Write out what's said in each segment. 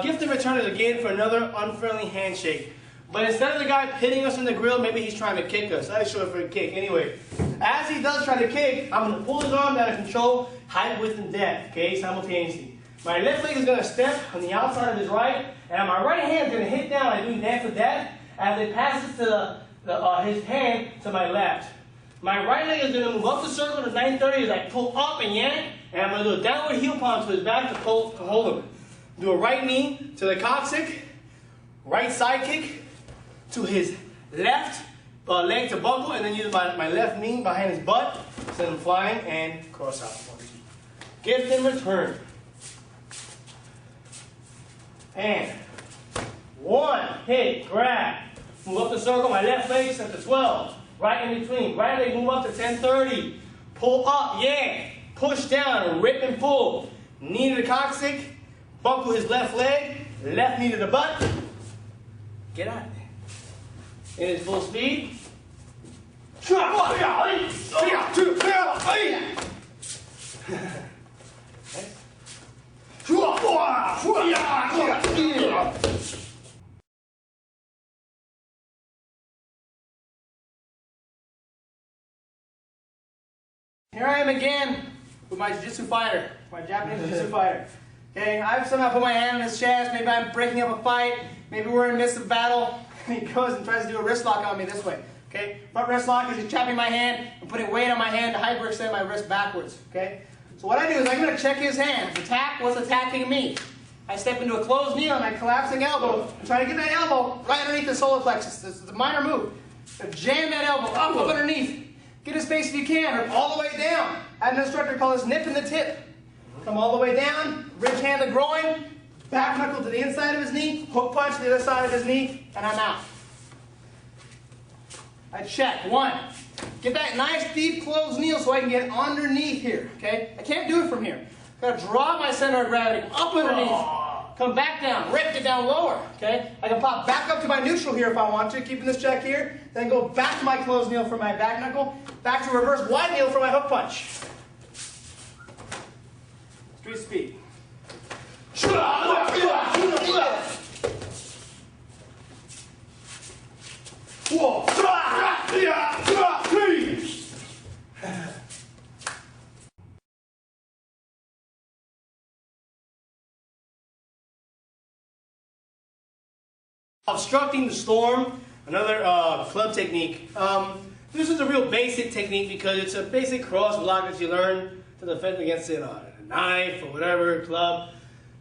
Gift in return is again for another unfriendly handshake. But instead of the guy pitting us in the grill, maybe he's trying to kick us. That is short for a kick. Anyway, as he does try to kick, I'm going to pull his arm down and control height, width, and depth, okay, simultaneously. My left leg is going to step on the outside of his right, and my right hand is going to hit down like doing dance with dad as it passes to his hand to my left. My right leg is going to move up the circle to 930 as I pull up and yank, and I'm going to do a downward heel palm to his back to hold him. Do a right knee to the coccyx, right side kick to his left leg to buckle, and then use my left knee behind his butt, send him flying, and cross out. Gift in return. And 1, hit, grab. Move up the circle, my left leg set to 12. Right in between. Right leg move up to 1030. Pull up, yank. Push down, rip and pull. Knee to the coccyx. Buckle his left leg. Left knee to the butt. Get out of there. In his full speed. Here I am again with my jiu-jitsu fighter, my Japanese jiu-jitsu fighter. Okay, I've somehow put my hand on his chest, maybe I'm breaking up a fight, maybe we're in the midst of battle, and he goes and tries to do a wrist lock on me this way. Okay, front wrist lock is he's trapping my hand and putting weight on my hand to hyperextend my wrist backwards. Okay, so what I do is I'm going to check his hand. Attack, what's attacking me? I step into a closed knee on my collapsing elbow and try to get that elbow right underneath the solar plexus. This is a minor move. Jam that elbow up underneath. Get his face if you can, or all the way down. I have an instructor call this nip in the tip. Come all the way down, bridge hand to groin, back knuckle to the inside of his knee, hook punch to the other side of his knee, and I'm out. I check. 1. Get that nice deep closed knee so I can get underneath here. Okay? I can't do it from here. I've got to drop my center of gravity up underneath. Come back down, rip it down lower. Okay? I can pop back up to my neutral here if I want to, keeping this check here. Then go back to my closed kneel for my back knuckle. Back to reverse wide kneel for my hook punch. Street speed. Obstructing the storm, another club technique. This is a real basic technique because it's a basic cross block that you learn to defend against a knife or whatever, club.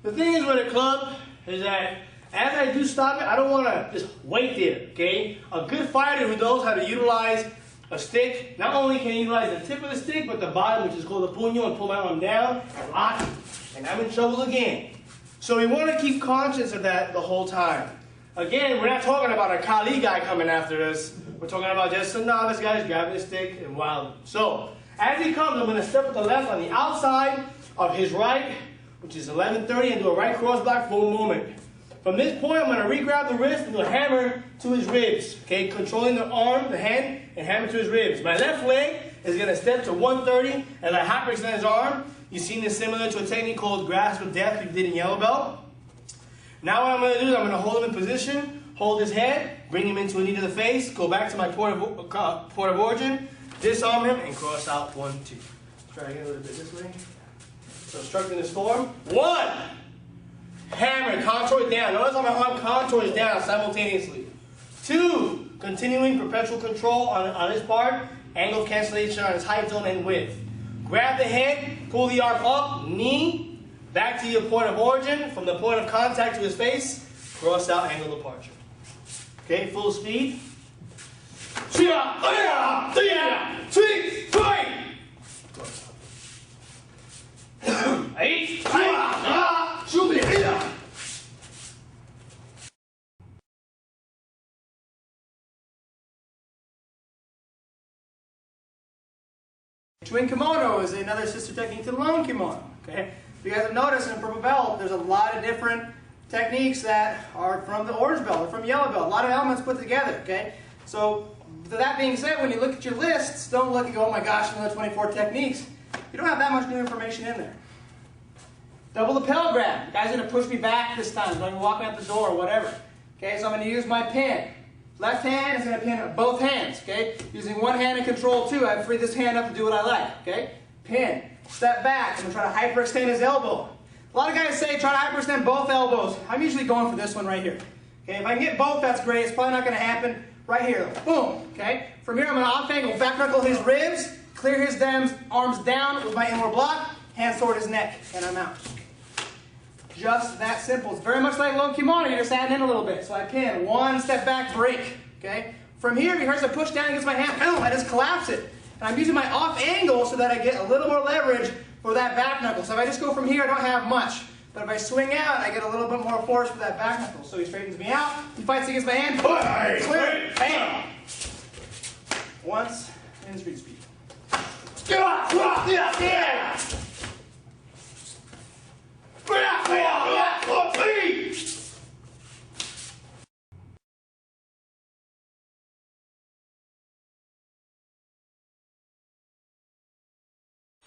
The thing is with a club is that as I do stop it, I don't want to just wait there, okay? A good fighter who knows how to utilize a stick, not only can he utilize the tip of the stick, but the bottom, which is called the puño, and pull my arm down and lock it. And I'm in trouble again. So we want to keep conscious of that the whole time. Again, we're not talking about a Kali guy coming after us. We're talking about just a novice guy who's grabbing a stick and wild. So, as he comes, I'm going to step with the left on the outside of his right, which is 1130, and do a right cross block full movement. From this point, I'm going to re-grab the wrist and do a hammer to his ribs. Okay, controlling the arm, the hand, and hammer to his ribs. My left leg is going to step to 130 as I hyperextend his arm. You've seen this similar to a technique called grasp of death we did in yellow belt. Now what I'm going to do is I'm going to hold him in position, hold his head, bring him into a knee to the face, go back to my point of origin, disarm him, and cross out 1, 2. Try again a little bit this way. So obstructing this form. 1. Hammer, contour down. Notice how my arm contours down simultaneously. 2. Continuing perpetual control on his part, angle cancellation on his height zone and width. Grab the head, pull the arm up, knee, back to your point of origin, from the point of contact to his face, cross out angle departure. Okay, full speed. Twin kimono is another sister technique to the long kimono. Okay? You guys have noticed in purple belt, there's a lot of different techniques that are from the orange belt or from yellow belt. A lot of elements put together, okay? So, that being said, when you look at your lists, don't look and go, oh my gosh, another 24 techniques. You don't have that much new information in there. Double lapel grab. The guy's going to push me back this time. I'm going to walk out the door or whatever. Okay, so I'm going to use my pin. Left hand is going to pin both hands. Okay, using one hand in control too. I free this hand up to do what I like. Okay, pin. Step back. I'm going to try to hyperextend his elbow. A lot of guys say try to hyperextend both elbows. I'm usually going for this one right here. Okay, if I can get both, that's great. It's probably not going to happen right here. Boom. Okay, from here I'm going to off angle, back knuckle his ribs, clear his arms down with my inward block, hands toward his neck, and I'm out. Just that simple. It's very much like low kimono. You're just adding in a little bit. So I pin, one step back, break. Okay. From here, he hears a push down against my hand. Boom, I just collapse it. And I'm using my off angle so that I get a little more leverage for that back knuckle. So if I just go from here, I don't have much. But if I swing out, I get a little bit more force for that back knuckle. So he straightens me out. He fights against my hand. Clear. Bam. Once and street speed. Yeah.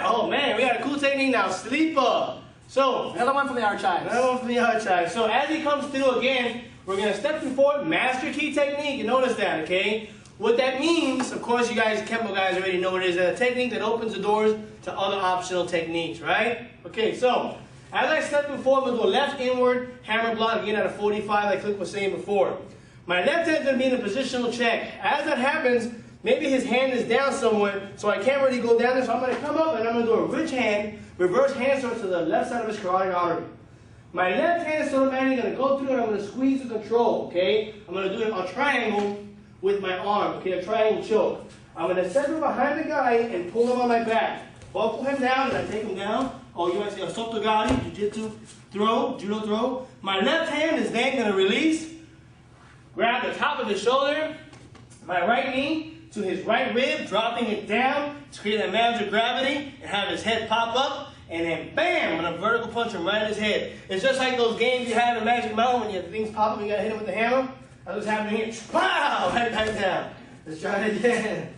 Oh man, we got a cool technique now, sleeper. So, another one from the archives. Another one from the archives. So as he comes through again, we're going to step through forward, master key technique. You notice that, okay? What that means, of course you guys, Kenpo guys already know what it is, a technique that opens the doors to other optional techniques, right? Okay, so, as I step through forward, we'll do a left inward hammer block again at a 45 like Click was saying before. My left hand's going to be in a positional check. As that happens, maybe his hand is down somewhere, so I can't really go down there, so I'm going to come up and I'm going to do a rich hand, reverse hand sword to the left side of his carotid artery. My left hand is automatically going to go through and I'm going to squeeze with control, okay? I'm going to do a triangle with my arm, okay, a triangle choke. I'm going to step behind the guy and pull him on my back. Buckle him down and I take him down. Oh, you might say a sotogari, jiu-jitsu throw, judo throw. My left hand is then going to release, grab the top of his shoulder, my right knee to his right rib, dropping it down to create that magic of gravity and have his head pop up, and then bam, I'm going to vertical punch him right in his head. It's just like those games you have in Magic Mountain when you have things pop up and you got to hit him with the hammer. That's what's happening here. Pow! Right back down. Let's try it again.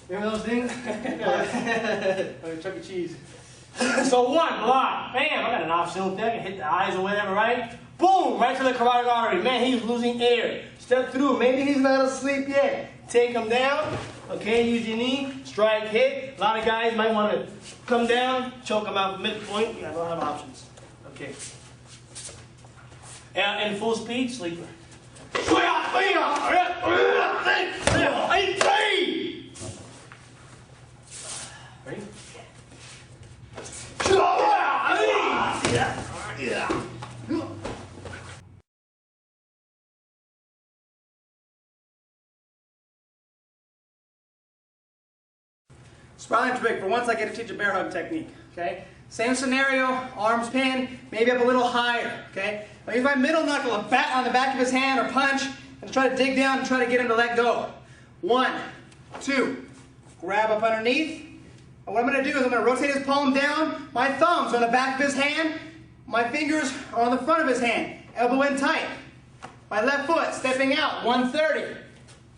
Remember those things? Chuck E. Cheese. So one, block. Bam, I got an optional thing. I can hit the eyes or whatever, right? Boom, right to the carotid artery. Man, he's losing air. Step through. Maybe he's not asleep yet. Take him down. Okay, use your knee. Strike, hit. A lot of guys might want to come down, choke him out midpoint. You have a lot of options. Okay. And full speed, sleeper. Ready? Yeah. Spine trick, for once I get to teach a bear hug technique, okay? Same scenario, arms pinned, maybe up a little higher, okay? I use my middle knuckle on the back of his hand or punch and try to dig down and try to get him to let go. 1, 2, grab up underneath. And what I'm going to do is I'm going to rotate his palm down, my thumbs on the back of his hand, my fingers are on the front of his hand, elbow in tight. My left foot stepping out, 130.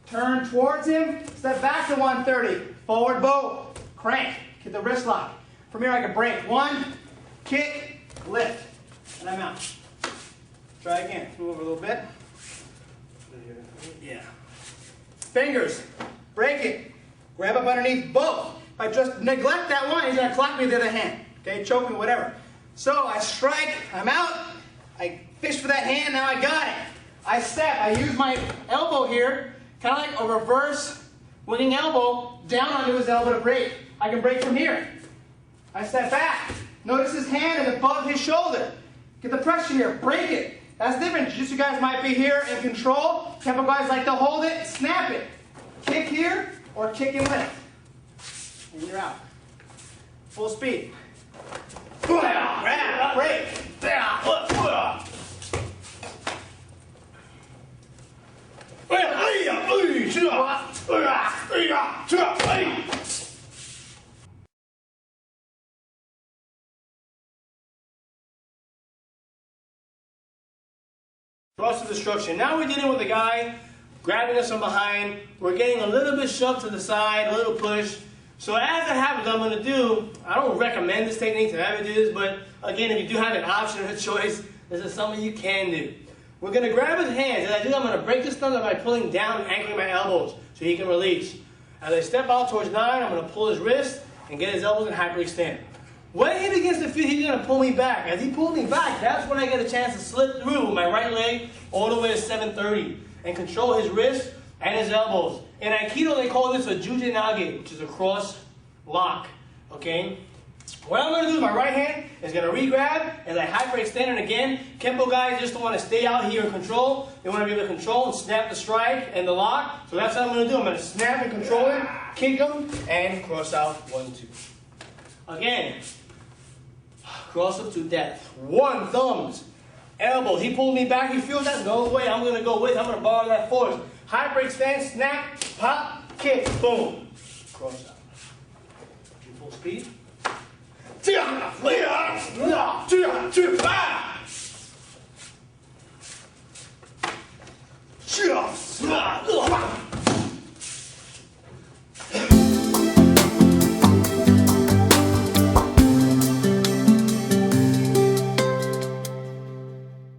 Turn towards him, step back to 130. Forward bow, crank, get the wrist lock. From here I can break. 1, kick, lift, and I'm out. Try again. Move over a little bit. Yeah. Fingers, break it. Grab up underneath both. If I just neglect that one, he's going to clock me with the other hand. Okay, choke me, whatever. So I strike, I'm out. I fish for that hand, now I got it. I step, I use my elbow here, kind of like a reverse winning elbow, down onto his elbow to break. I can break from here. I step back. Notice his hand is above his shoulder. Get the pressure here, break it. That's different. Jiu-jitsu guys might be here in control. Kenpo guys like to hold it, snap it. Kick here, or kick and lift. And you're out. Full speed. Grab, break. Cross to destruction. Now we're dealing with the guy grabbing us from behind. We're getting a little bit shoved to the side, a little push. So as a habit that I'm going to do, I don't recommend this technique to ever do this, but again, if you do have an option or a choice, this is something you can do. We're going to grab his hands. As I do, I'm going to break his thumbs by pulling down and anchoring my elbows so he can release. As I step out towards 9, I'm going to pull his wrist and get his elbows and hyperextend. When I hit against the feet, he's going to pull me back. As he pulls me back, that's when I get a chance to slip through with my right leg all the way to 730 and control his wrist and his elbows. In Aikido, they call this a jujinage, which is a cross lock. Okay? What I'm going to do with my right hand is going to re-grab as I hyperextend. And again, Kenpo guys just don't want to stay out here and control. They want to be able to control and snap the strike and the lock. So that's what I'm going to do. I'm going to snap and control it, kick them, and cross out 1, 2. Again, cross up to death. 1, thumbs, elbows. He pulled me back. You feel that? No way. I'm going to go with. I'm going to borrow that force. Hyperextend, snap, pop, kick, boom. Cross out. Full speed.